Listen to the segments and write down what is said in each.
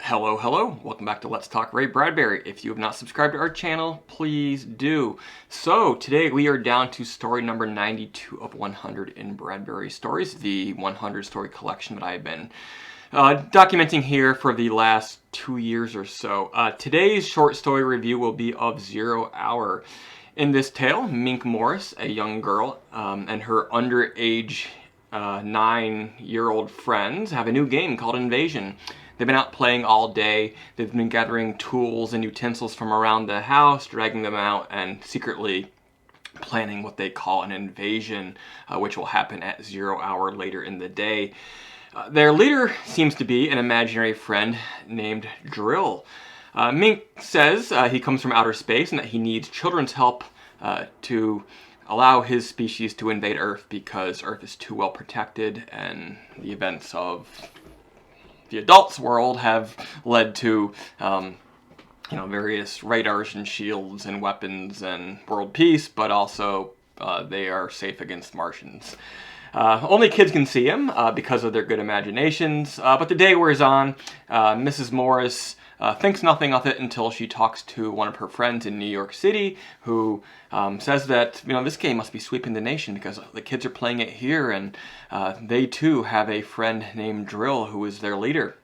Hello. Welcome back to Let's Talk Bradbury. If you have not subscribed to our channel, please do. So today we are down to story number 92 of 100 in Bradbury Stories, the 100 story collection that I've been documenting here for the last 2 years or so. Today's short story review will be of 0 Hour. In this tale, Mink Morris, a young girl, and her underage 9-year-old friends have a new game called Invasion. They've been out playing all day. They've been gathering tools and utensils from around the house, dragging them out, and secretly planning what they call an invasion, which will happen at 0 Hour later in the day. Their leader seems to be an imaginary friend named Drill. Mink says he comes from outer space and that he needs children's help to allow his species to invade Earth because Earth is too well protected, and the events of the adults' world have led to various radars and shields and weapons and world peace, but also they are safe against Martians. Only kids can see him because of their good imaginations, but the day wears on. Mrs. Morris thinks nothing of it until she talks to one of her friends in New York City who says that this game must be sweeping the nation because the kids are playing it here, and they too have a friend named Drill who is their leader.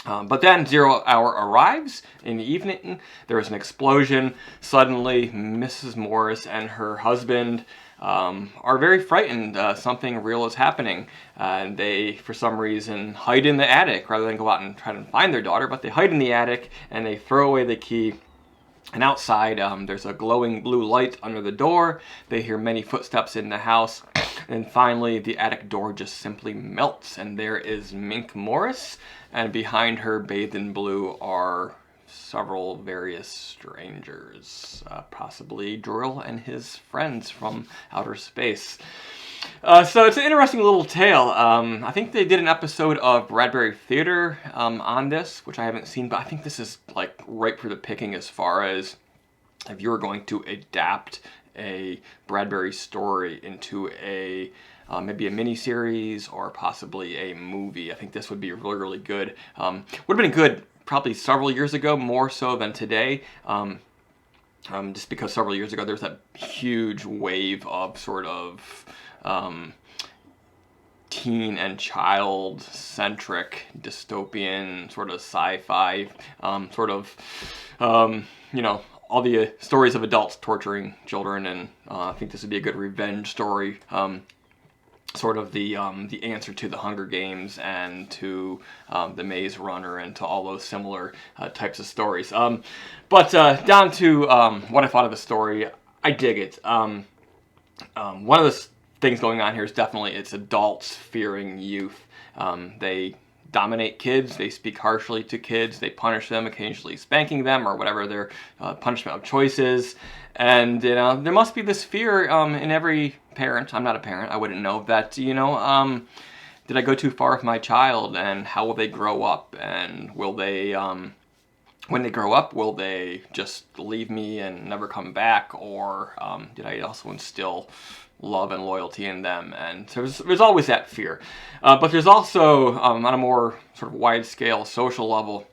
But then 0 Hour arrives in the evening. There is an explosion. Suddenly, Mrs. Morris and her husband are very frightened. Something real is happening. And they, for some reason, hide in the attic rather than go out and try to find their daughter. But they hide in the attic and they throw away the key. And outside, there's a glowing blue light under the door. They hear many footsteps in the house. And finally, the attic door just simply melts. And there is Mink Morris. And behind her, bathed in blue, are several various strangers. Possibly Drill and his friends from outer space. So it's an interesting little tale. I think they did an episode of Bradbury Theater on this, which I haven't seen, but I think this is like ripe for the picking as far as if you were going to adapt a Bradbury story into a maybe a mini-series or possibly a movie. I think this would be really good. Would have been good probably several years ago, more so than today. Just because several years ago there was that huge wave of sort of teen and child-centric dystopian sort of sci-fi all the stories of adults torturing children, and I think this would be a good revenge story. Sort of the answer to the Hunger Games and to the Maze Runner and to all those similar types of stories. But down to what I thought of the story, I dig it. One of the things going on here is definitely it's adults fearing youth. They dominate kids, they speak harshly to kids, they punish them, occasionally spanking them or whatever their punishment of choice is. And there must be this fear in every parent. I'm not a parent, I wouldn't know that. Did I go too far with my child, and how will they grow up, and will they when they grow up, will they just leave me and never come back, or did I also instill love and loyalty in them? And so there's always that fear. But there's also, on a more sort of wide-scale social level,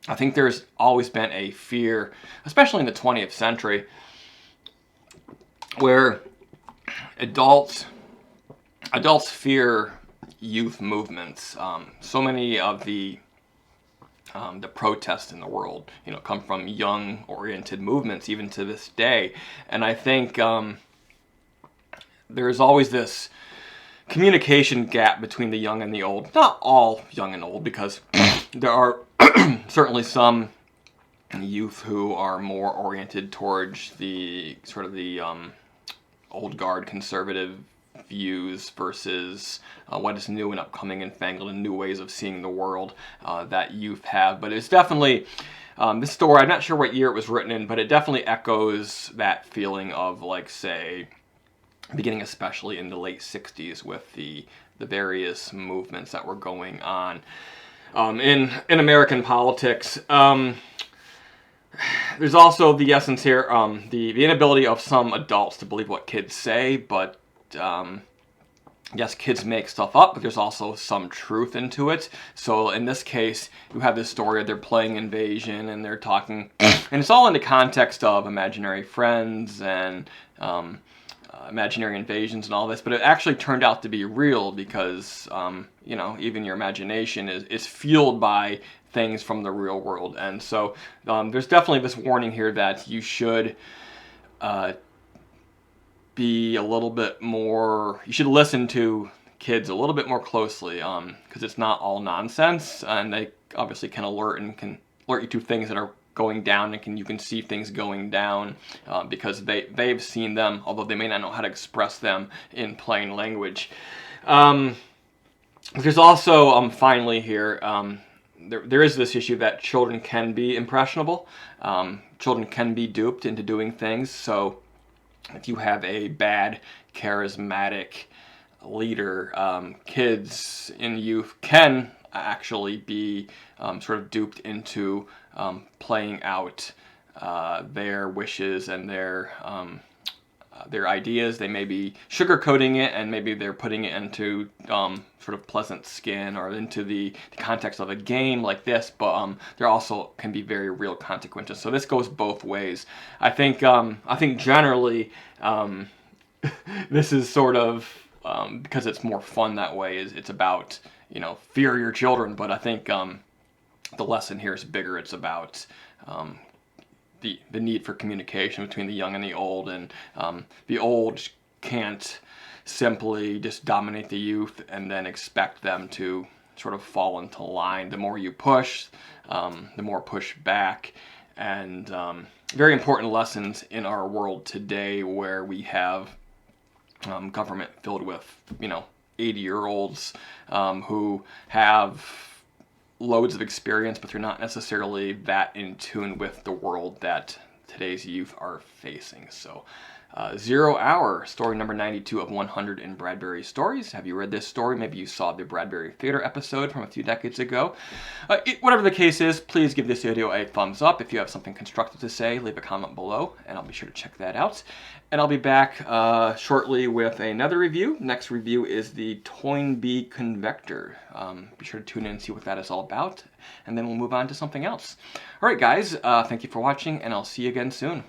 I think there's always been a fear, especially in the 20th century, where adults fear youth movements. So many of the protests in the world, come from young-oriented movements, even to this day. And I think there's always this communication gap between the young and the old. Not all young and old, because there are certainly some youth who are more oriented towards the sort of the old guard conservative views versus what is new and upcoming and fangled and new ways of seeing the world that youth have. But it's definitely this story, I'm not sure what year it was written in, but it definitely echoes that feeling of, like, say, beginning especially in the late 60s with the various movements that were going on in American politics. There's also the essence here, the inability of some adults to believe what kids say, but yes, kids make stuff up, but there's also some truth into it. So in this case, you have this story of they're playing Invasion and they're talking, and it's all in the context of imaginary friends and imaginary invasions and all this, but it actually turned out to be real because, you know, even your imagination is fueled by things from the real world. And so there's definitely this warning here that you should be a little bit more, you should listen to kids a little bit more closely, because it's not all nonsense, and they obviously can alert you to things that are going down, and you can see things going down because they've seen them, although they may not know how to express them in plain language. There's also finally here, there is this issue that children can be impressionable. Children can be duped into doing things. So if you have a bad, charismatic leader, kids in youth can actually be sort of duped into playing out their wishes and their ideas. They may be sugarcoating it, and maybe they're putting it into sort of pleasant skin or into the context of a game like this, but there also can be very real consequences. So this goes both ways. I think generally this is sort of because it's more fun that way. It's about, you know, fear your children, but I think the lesson here is bigger. It's about the need for communication between the young and the old, and the old can't simply just dominate the youth and then expect them to sort of fall into line. The more you push, the more push back, and very important lessons in our world today where we have government filled with, you know, 80-year-olds who have loads of experience, but they're not necessarily that in tune with the world that today's youth are facing. So 0 Hour, story number 92 of 100 in Bradbury stories. Have you read this story? Maybe you saw the Bradbury Theater episode from a few decades ago. Whatever the case is, please give this video a thumbs up. If you have something constructive to say, leave a comment below, and I'll be sure to check that out. And I'll be back shortly with another review. Next review is the Toynbee Convector. Be sure to tune in and see what that is all about, and then we'll move on to something else. All right, guys, thank you for watching, and I'll see you again soon.